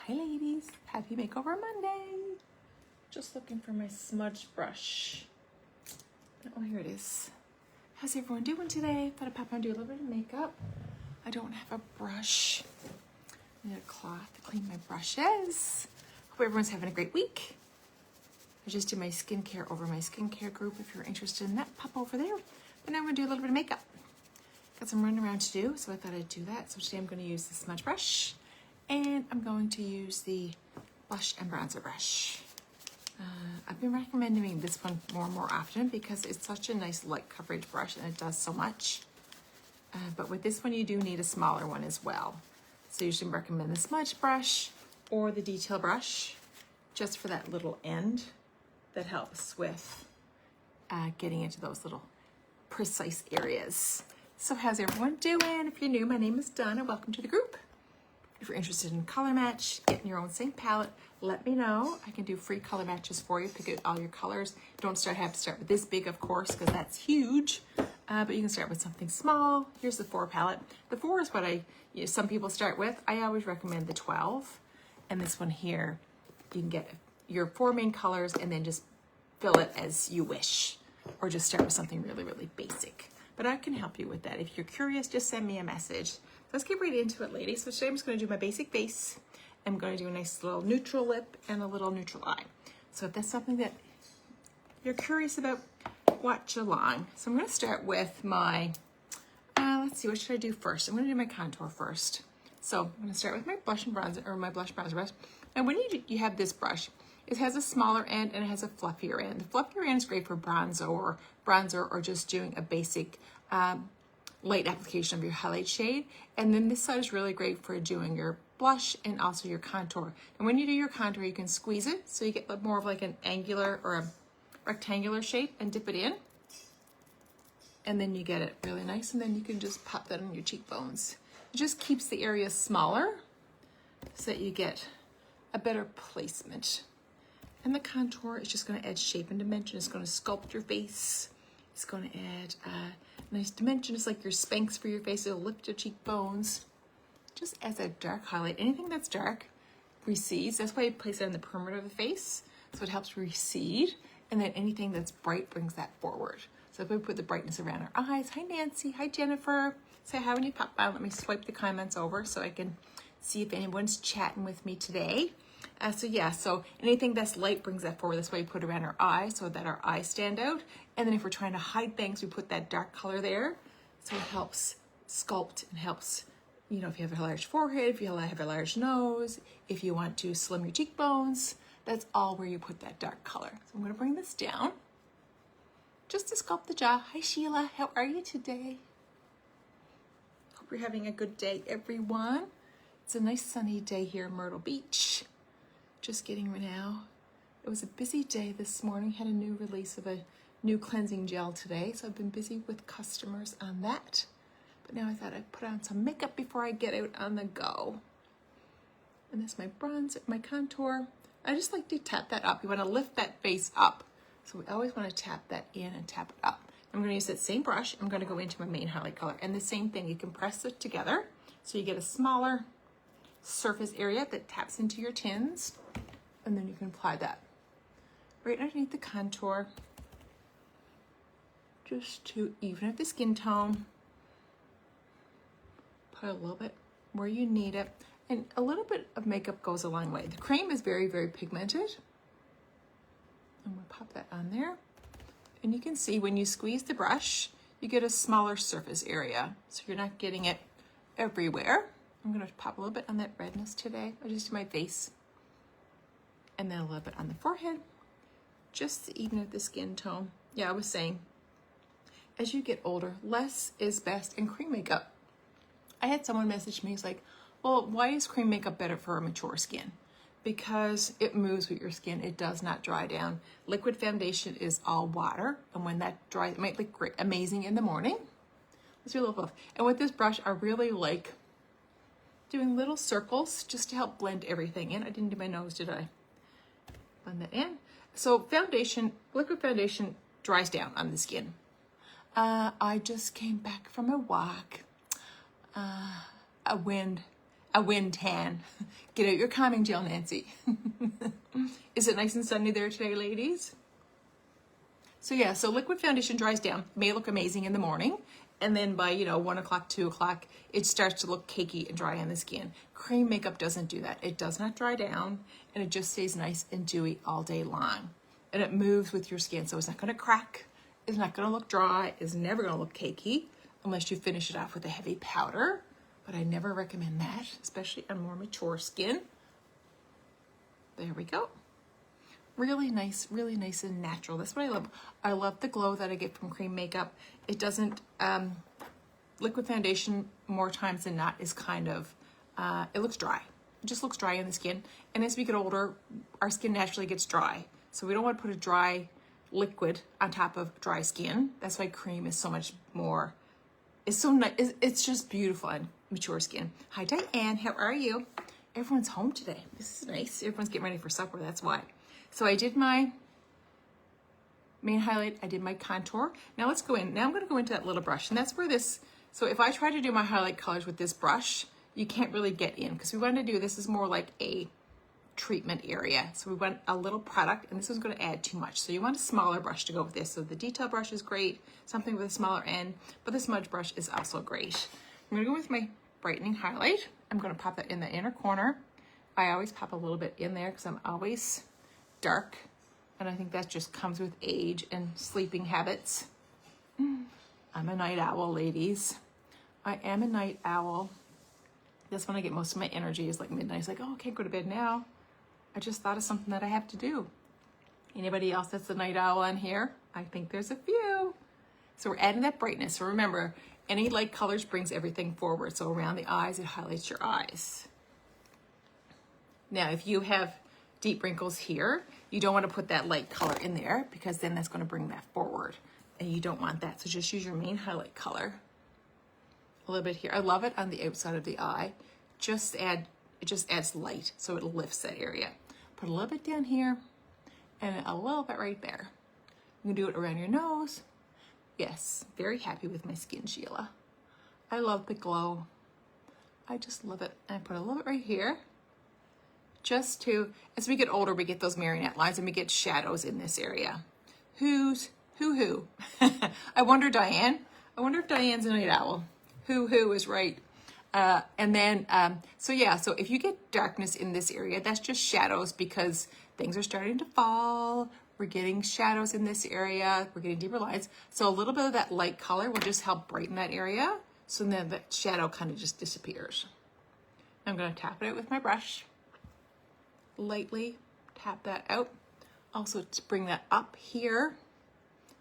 Hi ladies, happy makeover Monday. Just looking for my smudge brush. Oh, here it is. How's everyone doing today? Thought I'd pop on and do a little bit of makeup. I don't have a brush. I need a cloth to clean my brushes. Hope everyone's having a great week. I just did my skincare over my skincare group. If you're interested in that, pop over there. But now I'm gonna do a little bit of makeup. Got some running around to do, so I thought I'd do that. So today I'm gonna use the smudge brush and I'm going to use the blush and bronzer brush. I've been recommending this one more and more often because it's such a nice light coverage brush and it does so much. But with this one, you do need a smaller one as well. So you should recommend the smudge brush or the detail brush just for that little end that helps with getting into those little precise areas. So how's everyone doing? If you're new, my name is Donna. Welcome to the group. If you're interested in color match, getting your own same palette, let me know. I can do free color matches for you. Pick out all your colors. Don't have to start with this big, of course, because that's huge. But you can start with something small. Here's the 4 palette. The 4 is what some people start with. I always recommend the 12. And this one here, you can get your 4 main colors and then just fill it as you wish. Or just start with something really, really basic. But I can help you with that. If you're curious, just send me a message. Let's get right into it, ladies. So today I'm just going to do my basic base. I'm going to do a nice little neutral lip and a little neutral eye. So if that's something that you're curious about, watch along. So I'm going to start with my, let's see, what should I do first? I'm going to do my contour first. So I'm going to start with my blush and bronzer, or my blush bronzer brush. And when you have this brush, it has a smaller end and it has a fluffier end. The fluffier end is great for bronzer or just doing a basic light application of your highlight shade. And then this side is really great for doing your blush and also your contour. And when you do your contour, you can squeeze it so you get more of like an angular or a rectangular shape and dip it in. And then you get it really nice. And then you can just pop that on your cheekbones. It just keeps the area smaller so that you get a better placement. And the contour is just going to add shape and dimension. It's going to sculpt your face. It's going to add a nice dimension. It's like your Spanx for your face. It'll lift your cheekbones. Just as a dark highlight. Anything that's dark recedes. That's why you place it on the perimeter of the face. So it helps recede. And then anything that's bright brings that forward. So if we put the brightness around our eyes. Hi, Nancy. Hi, Jennifer. Say hi when you pop by. Let me swipe the comments over so I can see if anyone's chatting with me today. So anything that's light brings that forward. That's why we put it around our eyes so that our eyes stand out. And then if we're trying to hide things, we put that dark color there. So it helps sculpt and helps, if you have a large forehead, if you have a large nose, if you want to slim your cheekbones, that's all where you put that dark color. So I'm going to bring this down just to sculpt the jaw. Hi, Sheila. How are you today? Hope you're having a good day, everyone. It's a nice sunny day here in Myrtle Beach. Just getting right now. It was a busy day this morning. Had a new release of a new cleansing gel today. So I've been busy with customers on that. But now I thought I'd put on some makeup before I get out on the go. And this is my bronzer, my contour. I just like to tap that up. You want to lift that face up. So we always want to tap that in and tap it up. I'm going to use that same brush. I'm going to go into my main highlight color. And the same thing, you can press it together. So you get a smaller surface area that taps into your tins. And then you can apply that right underneath the contour just to even out the skin tone. Put a little bit where you need it. And a little bit of makeup goes a long way. The cream is very, very pigmented. I'm going to pop that on there. And you can see when you squeeze the brush, you get a smaller surface area. So you're not getting it everywhere. I'm going to pop a little bit on that redness today. I just do my face. And then a little bit on the forehead, just to even out the skin tone. Yeah, I was saying, as you get older, less is best in cream makeup. I had someone message me, he's like, well, why is cream makeup better for a mature skin? Because it moves with your skin. It does not dry down. Liquid foundation is all water. And when that dries, it might look great, amazing in the morning. Let's do a little fluff. And with this brush, I really like doing little circles just to help blend everything in. I didn't do my nose, did I? Blend that in. So foundation, liquid foundation dries down on the skin. I just came back from a walk, a a wind tan. Get out your calming gel, Nancy. Is it nice and sunny there today, ladies? So yeah, so liquid foundation dries down, may look amazing in the morning, and then by, 1 o'clock, 2 o'clock, it starts to look cakey and dry on the skin. Cream makeup doesn't do that. It does not dry down, and it just stays nice and dewy all day long. And it moves with your skin, so it's not gonna crack, it's not gonna look dry, it's never gonna look cakey, unless you finish it off with a heavy powder. But I never recommend that, especially on more mature skin. There we go. Really nice and natural. That's what I love. I love the glow that I get from cream makeup. It doesn't, liquid foundation more times than not is kind of, it looks dry. It just looks dry in the skin. And as we get older, our skin naturally gets dry. So we don't want to put a dry liquid on top of dry skin. That's why cream is so much more, it's so nice. It's just beautiful on mature skin. Hi, Diane, how are you? Everyone's home today. This is nice. Everyone's getting ready for supper, that's why. So I did my main highlight, I did my contour. Now let's go in. Now I'm gonna go into that little brush, and that's where this, so if I try to do my highlight colors with this brush, you can't really get in, because we want to do, this is more like a treatment area. So we want a little product, and this is gonna add too much. So you want a smaller brush to go with this. So the detail brush is great, something with a smaller end, but the smudge brush is also great. I'm gonna go with my brightening highlight. I'm gonna pop that in the inner corner. I always pop a little bit in there because I'm always dark, and I think that just comes with age and sleeping habits. I'm a night owl, ladies. I am a night owl. That's when I get most of my energy, is like midnight. It's like, oh, I can't go to bed now. I just thought of something that I have to do. Anybody else that's a night owl on here? I think there's a few. So we're adding that brightness. So remember, any light colors brings everything forward. So around the eyes, it highlights your eyes. Now, if you have deep wrinkles here, you don't want to put that light color in there, because then that's going to bring that forward, and you don't want that. So just use your main highlight color. A little bit here. I love it on the outside of the eye. It just adds light, so it lifts that area. Put a little bit down here and a little bit right there. You can do it around your nose. Yes, very happy with my skin, Sheila. I love the glow. I just love it. And I put a little bit right here. Just to, as we get older, we get those marionette lines and we get shadows in this area. Who? I wonder, Diane. I wonder if Diane's a night owl. Who is right. And then, so if you get darkness in this area, that's just shadows, because things are starting to fall. We're getting shadows in this area. We're getting deeper lines. So a little bit of that light color will just help brighten that area. So then that shadow kind of just disappears. I'm going to tap it out with my brush. Lightly tap that out. Also to bring that up here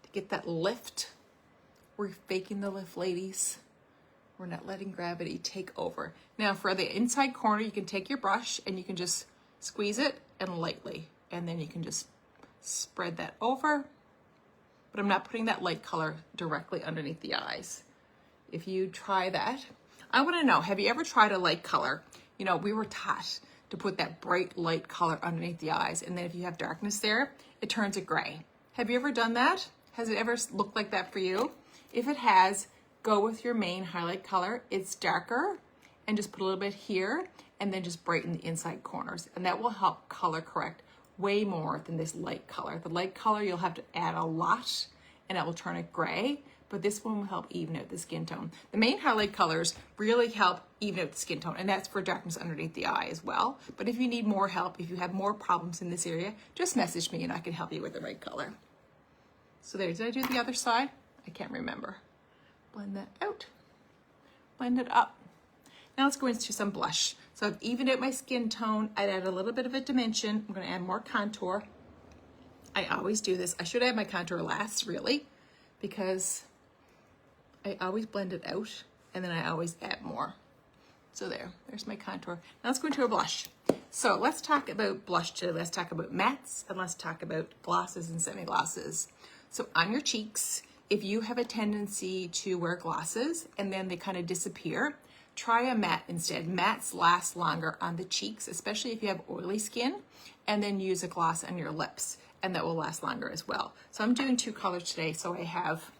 to get that lift. We're faking the lift, ladies. We're not letting gravity take over. Now for the inside corner, you can take your brush and you can just squeeze it and lightly, and then you can just spread that over. But I'm not putting that light color directly underneath the eyes. If you try that, I want to know, have you ever tried a light color? We were taught to put that bright light color underneath the eyes, and then if you have darkness there, it turns it gray. Have you ever done that? Has it ever looked like that for you? If it has, go with your main highlight color. It's darker, and just put a little bit here, and then just brighten the inside corners, and that will help color correct way more than this light color. The light color, you'll have to add a lot, and it will turn it gray, but this one will help even out the skin tone. The main highlight colors really help even out the skin tone, and that's for darkness underneath the eye as well. But if you need more help, if you have more problems in this area, just message me and I can help you with the right color. So there, did I do the other side? I can't remember. Blend that out, blend it up. Now let's go into some blush. So I've evened out my skin tone. I'd add a little bit of a dimension. I'm gonna add more contour. I always do this. I should add my contour last, really, because I always blend it out, and then I always add more. So there's my contour. Now let's go into a blush. So let's talk about blush today. Let's talk about mattes, and let's talk about glosses and semi-glosses. So on your cheeks, if you have a tendency to wear glosses and then they kind of disappear, try a matte instead. Mattes last longer on the cheeks, especially if you have oily skin, and then use a gloss on your lips, and that will last longer as well. So I'm doing two colors today. So I have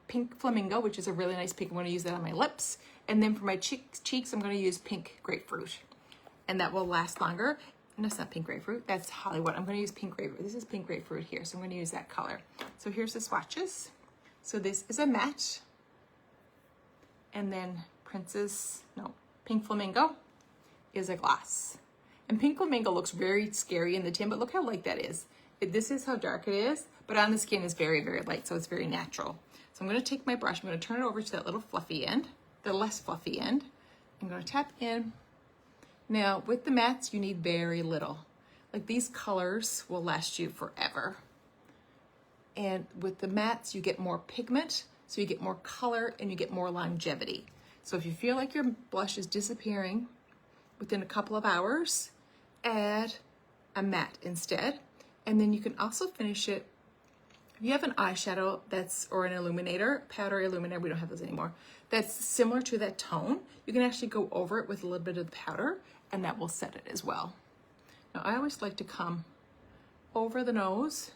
pink flamingo, which is a really nice pink. I'm going to use that on my lips, And then for my cheeks, I'm gonna use pink grapefruit. And that will last longer. And that's not pink grapefruit, that's Hollywood. I'm gonna use pink grapefruit. This is pink grapefruit here, so I'm gonna use that color. So here's the swatches. So this is a matte. And then Pink Flamingo is a gloss. And Pink Flamingo looks very scary in the tin, but look how light that is. This is how dark it is, but on the skin is very, very light, so it's very natural. So I'm gonna take my brush, I'm gonna turn it over to that little fluffy end, the less fluffy end. I'm gonna tap in. Now, with the mattes, you need very little. Like these colors will last you forever. And with the mattes, you get more pigment, so you get more color and you get more longevity. So if you feel like your blush is disappearing within a couple of hours, add a matte instead. And then you can also finish it. If you have an eyeshadow or an illuminator, powder illuminator, we don't have those anymore, that's similar to that tone, you can actually go over it with a little bit of the powder and that will set it as well. Now I always like to come over the nose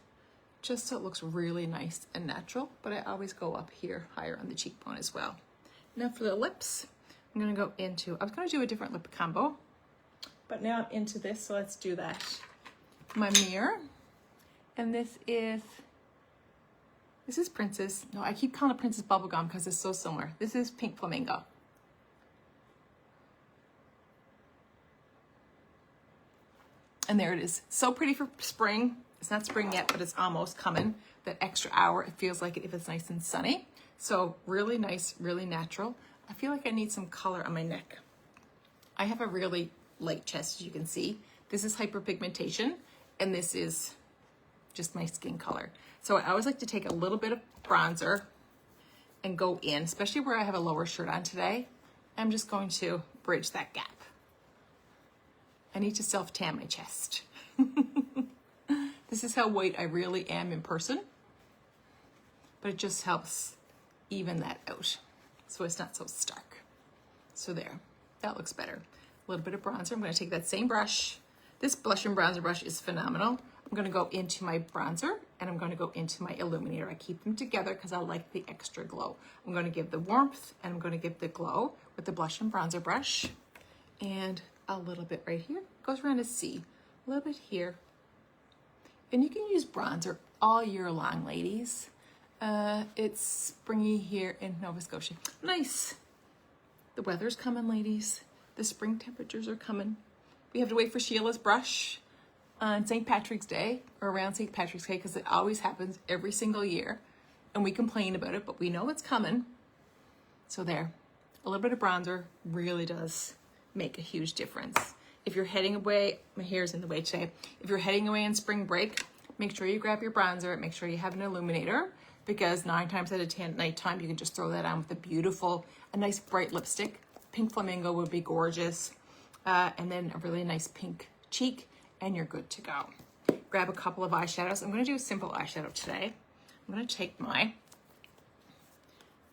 just so it looks really nice and natural, but I always go up here higher on the cheekbone as well. Now for the lips, I'm gonna go into, I was gonna do a different lip combo, but now I'm into this, so let's do that. My mirror, and this is Princess, no, I keep calling it Princess Bubblegum because it's so similar. This is Pink Flamingo. And there it is. So pretty for spring. It's not spring yet, but it's almost coming. That extra hour, it feels like it if it's nice and sunny. So really nice, really natural. I feel like I need some color on my neck. I have a really light chest, as you can see. This is hyperpigmentation, and this is just my skin color. So I always like to take a little bit of bronzer and go in, especially where I have a lower shirt on today. I'm just going to bridge that gap. I need to self-tan my chest. This is how white I really am in person, but it just helps even that out so it's not so stark. So there, that looks better. A little bit of bronzer. I'm going to take that same brush. This blush and bronzer brush is phenomenal. I'm going to go into my bronzer and I'm going to go into my illuminator. I keep them together because I like the extra glow. I'm going to give the warmth and I'm going to give the glow with the blush and bronzer brush. And a little bit right here. Goes around a C. A little bit here. And you can use bronzer all year long, ladies. It's springy here in Nova Scotia. Nice. The weather's coming, ladies. The spring temperatures are coming. We have to wait for Sheila's brush on St. Patrick's Day, or around St. Patrick's Day, because it always happens every single year. And we complain about it, but we know it's coming. So there, a little bit of bronzer really does make a huge difference. If you're heading away, my hair's in the way today. If you're heading away on spring break, make sure you grab your bronzer, make sure you have an illuminator, because 9 times out of 10 at nighttime, you can just throw that on with a nice bright lipstick. Pink Flamingo would be gorgeous. And then a really nice pink cheek, and you're good to go. Grab a couple of eyeshadows. I'm gonna do a simple eyeshadow today. I'm gonna take my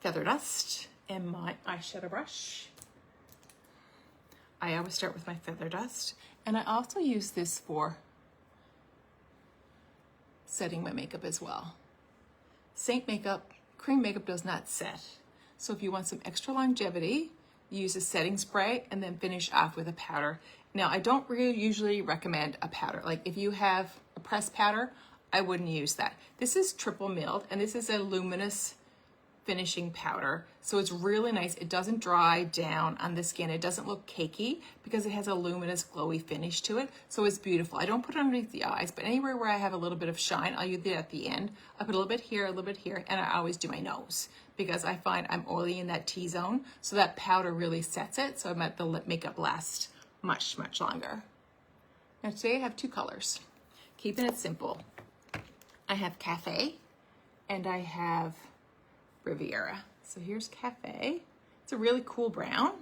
Feather Dust and my eyeshadow brush. I always start with my Feather Dust, and I also use this for setting my makeup as well. Cream makeup does not set. So if you want some extra longevity, use a setting spray and then finish off with a powder. Now, I don't really usually recommend a powder. Like if you have a pressed powder, I wouldn't use that. This is triple milled, and this is a luminous finishing powder. So it's really nice. It doesn't dry down on the skin. It doesn't look cakey because it has a luminous glowy finish to it. So it's beautiful. I don't put it underneath the eyes, but anywhere where I have a little bit of shine, I'll use it at the end. I put a little bit here, a little bit here, and I always do my nose because I find I'm oily in that T-zone. So that powder really sets it. So I let the lip makeup last much, much longer. Now today I have 2 colors. Keeping it simple. I have Cafe and I have Riviera. So here's Cafe. It's a really cool brown.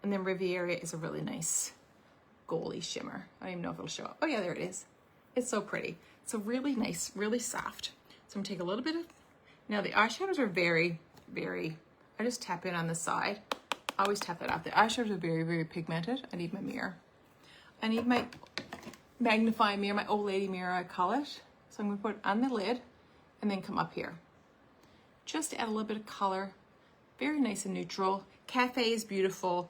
And then Riviera is a really nice goldy shimmer. I don't even know if it'll show up. Oh yeah, there it is. It's so pretty. So really nice, really soft. So I'm gonna take a little bit of, now the eyeshadows are very, very, I just tap in on the side. I always tap that out. The eyeshadows are very, very pigmented. I need my mirror. I need my magnifying mirror, my old lady mirror, I call it. So I'm gonna put it on the lid and then come up here. Just to add a little bit of color, very nice and neutral. Cafe is beautiful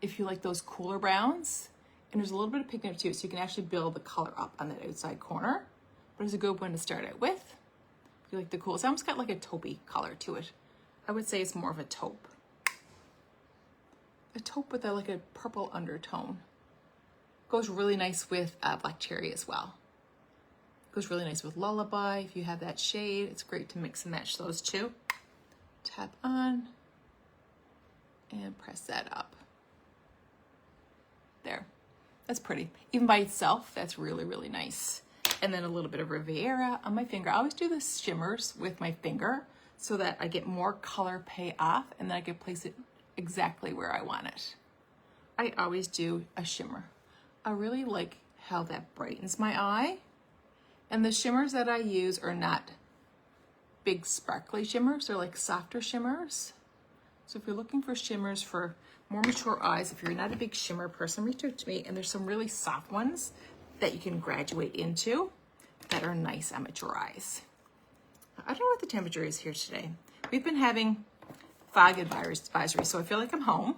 if you like those cooler browns. And there's a little bit of pigment to it, so you can actually build the color up on that outside corner. But it's a good one to start out with. If you like the cool, it's almost got like a taupey color to it. I would say it's more of a taupe. A taupe with like a purple undertone. Goes really nice with black cherry as well. Goes really nice with lullaby. If you have that shade, it's great to mix and match those two. Tap on and press that up. There. That's pretty. Even by itself, that's really, really nice. And then a little bit of Riviera on my finger. I always do the shimmers with my finger so that I get more color pay off and then I can place it exactly where I want it. I always do a shimmer. I really like how that brightens my eye. And the shimmers that I use are not big sparkly shimmers. They're like softer shimmers. So if you're looking for shimmers for more mature eyes, if you're not a big shimmer person, reach out to me. And there's some really soft ones that you can graduate into that are nice on mature eyes. I don't know what the temperature is here today. We've been having fog advisory, so I feel like I'm home.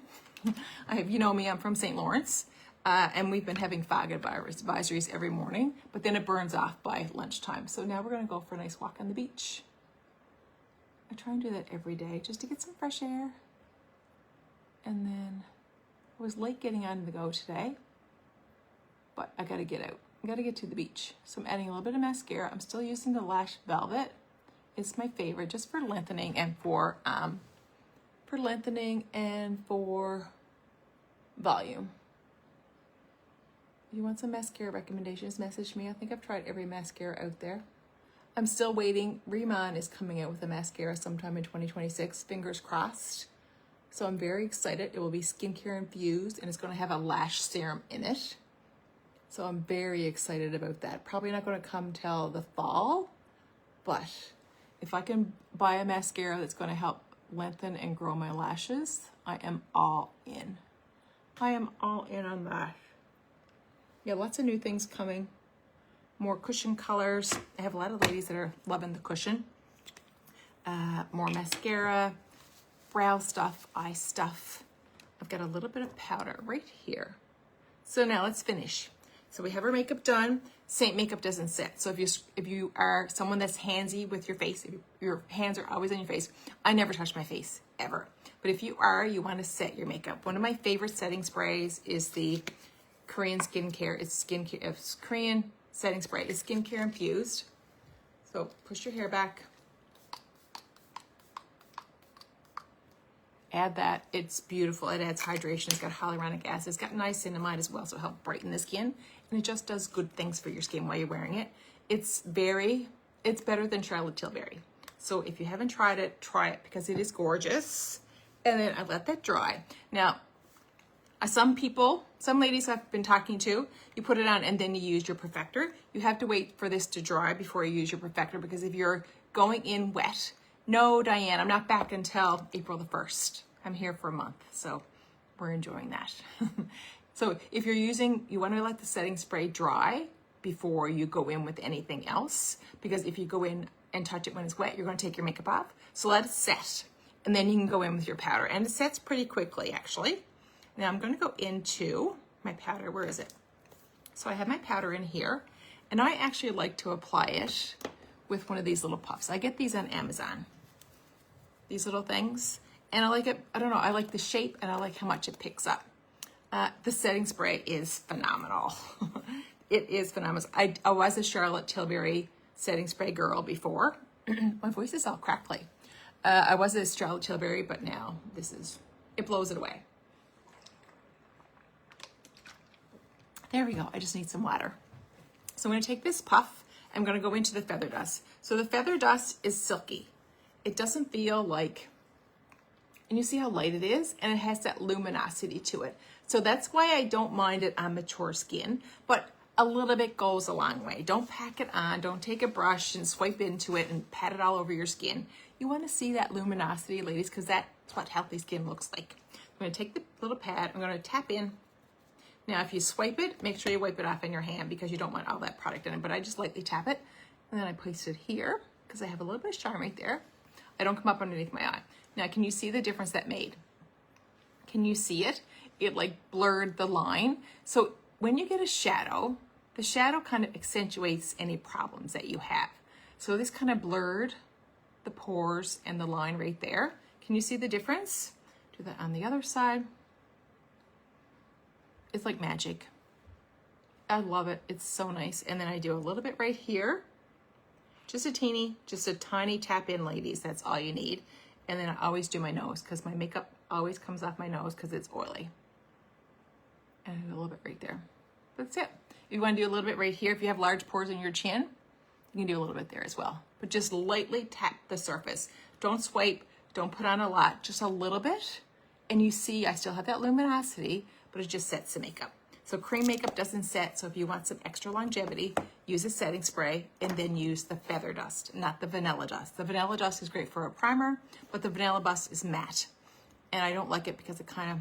You know me, I'm from St. Lawrence, and we've been having fog advisories every morning, but then it burns off by lunchtime. So now we're gonna go for a nice walk on the beach. I try and do that every day just to get some fresh air. And then I was late getting on the go today, but I gotta get out. I gotta get to the beach. So I'm adding a little bit of mascara. I'm still using the Lash Velvet. It's my favorite just for lengthening and for volume. If you want some mascara recommendations, message me. I think I've tried every mascara out there. I'm still waiting. Rimmon is coming out with a mascara sometime in 2026, fingers crossed. So I'm very excited. It will be skincare infused and it's going to have a lash serum in it. So I'm very excited about that. Probably not going to come till the fall, but if I can buy a mascara that's going to help lengthen and grow my lashes, I am all in. I am all in on that. Yeah, lots of new things coming. More cushion colors. I have a lot of ladies that are loving the cushion. More mascara, brow stuff, eye stuff. I've got a little bit of powder right here. So now let's finish. So we have our makeup done. Saint makeup doesn't sit. So if you are someone that's handsy with your face, if your hands are always on your face, I never touch my face ever. But if you are, you want to set your makeup. One of my favorite setting sprays is the Korean skincare. It's Korean setting spray. It's skincare infused. So push your hair back. Add that. It's beautiful. It adds hydration. It's got hyaluronic acid. It's got niacinamide as well, so help brighten the skin. And it just does good things for your skin while you're wearing it. It's better than Charlotte Tilbury. So if you haven't tried it, try it because it is gorgeous. And then I let that dry. Now, some ladies I've been talking to, you put it on and then you use your perfector. You have to wait for this to dry before you use your perfector because if you're going in wet, no, Diane, I'm not back until April the 1st. I'm here for a month, so we're enjoying that. So if you're you want to let the setting spray dry before you go in with anything else, because if you go in and touch it when it's wet, you're going to take your makeup off. So let it set, and then you can go in with your powder. And it sets pretty quickly, actually. Now I'm going to go into my powder. Where is it? So I have my powder in here, and I actually like to apply it with one of these little puffs. I get these on Amazon. These little things, and I like it. I don't know, I like the shape and I like how much it picks up. The setting spray is phenomenal. It is phenomenal. I was a Charlotte Tilbury setting spray girl before. My voice is all crackly. I was a Charlotte Tilbury, but now it blows it away. There we go. I just need some water. So I'm going to take this puff. I'm going to go into the feather dust. So the feather dust is silky. It doesn't feel like, and you see how light it is, and it has that luminosity to it. So that's why I don't mind it on mature skin, but a little bit goes a long way. Don't pack it on. Don't take a brush and swipe into it and pat it all over your skin. You want to see that luminosity, ladies, because that's what healthy skin looks like. I'm going to take the little pad. I'm going to tap in. Now, if you swipe it, make sure you wipe it off in your hand because you don't want all that product in it, but I just lightly tap it, and then I place it here because I have a little bit of shine right there. I don't come up underneath my eye. Now, can you see the difference that made? Can you see it? It like blurred the line. So when you get a shadow, the shadow kind of accentuates any problems that you have. So this kind of blurred the pores and the line right there. Can you see the difference? Do that on the other side. It's like magic. I love it. It's so nice. And then I do a little bit right here. Just a tiny tap in, ladies. That's all you need. And then I always do my nose because my makeup always comes off my nose because it's oily. And I do a little bit right there. That's it. If you want to do a little bit right here, if you have large pores in your chin, you can do a little bit there as well. But just lightly tap the surface. Don't swipe. Don't put on a lot. Just a little bit. And you see I still have that luminosity, but it just sets the makeup. So cream makeup doesn't set, so if you want some extra longevity, use a setting spray and then use the feather dust, not the vanilla dust. The vanilla dust is great for a primer, but the vanilla dust is matte. And I don't like it because it kind of,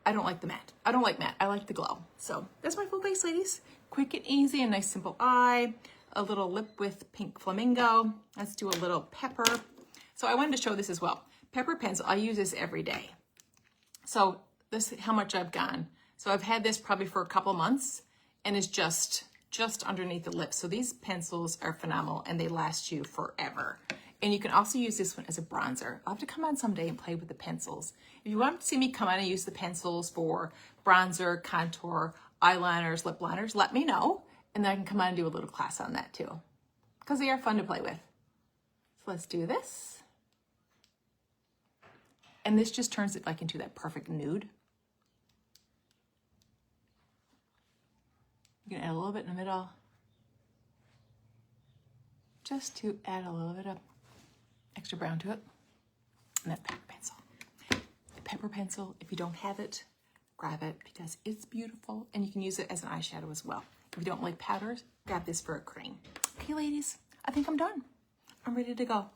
I don't like the matte. I don't like matte, I like the glow. So that's my full face, ladies. Quick and easy, a nice simple eye, a little lip with pink flamingo. Let's do a little pepper. So I wanted to show this as well. Pepper pencil, I use this every day. So this is how much I've gone. So I've had this probably for a couple months and it's just underneath the lips. So these pencils are phenomenal and they last you forever. And you can also use this one as a bronzer. I'll have to come on someday and play with the pencils. If you want to see me come on and use the pencils for bronzer, contour, eyeliners, lip liners, let me know. And then I can come on and do a little class on that too. Because they are fun to play with. So let's do this. And this just turns it like into that perfect nude. You can add a little bit in the middle, just to add a little bit of extra brown to it. And that pepper pencil. The pepper pencil, if you don't have it, grab it because it's beautiful and you can use it as an eyeshadow as well. If you don't like powders, grab this for a cream. Okay, ladies, I think I'm done. I'm ready to go.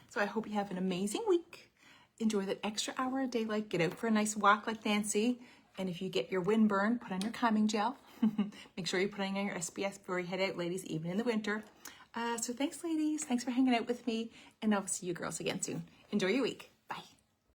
So I hope you have an amazing week. Enjoy that extra hour of daylight. Get out for a nice walk like Nancy. And if you get your windburn, put on your calming gel. Make sure you're putting on your SPF before you head out, ladies, even in the winter. So thanks, ladies. Thanks for hanging out with me. And I'll see you girls again soon. Enjoy your week.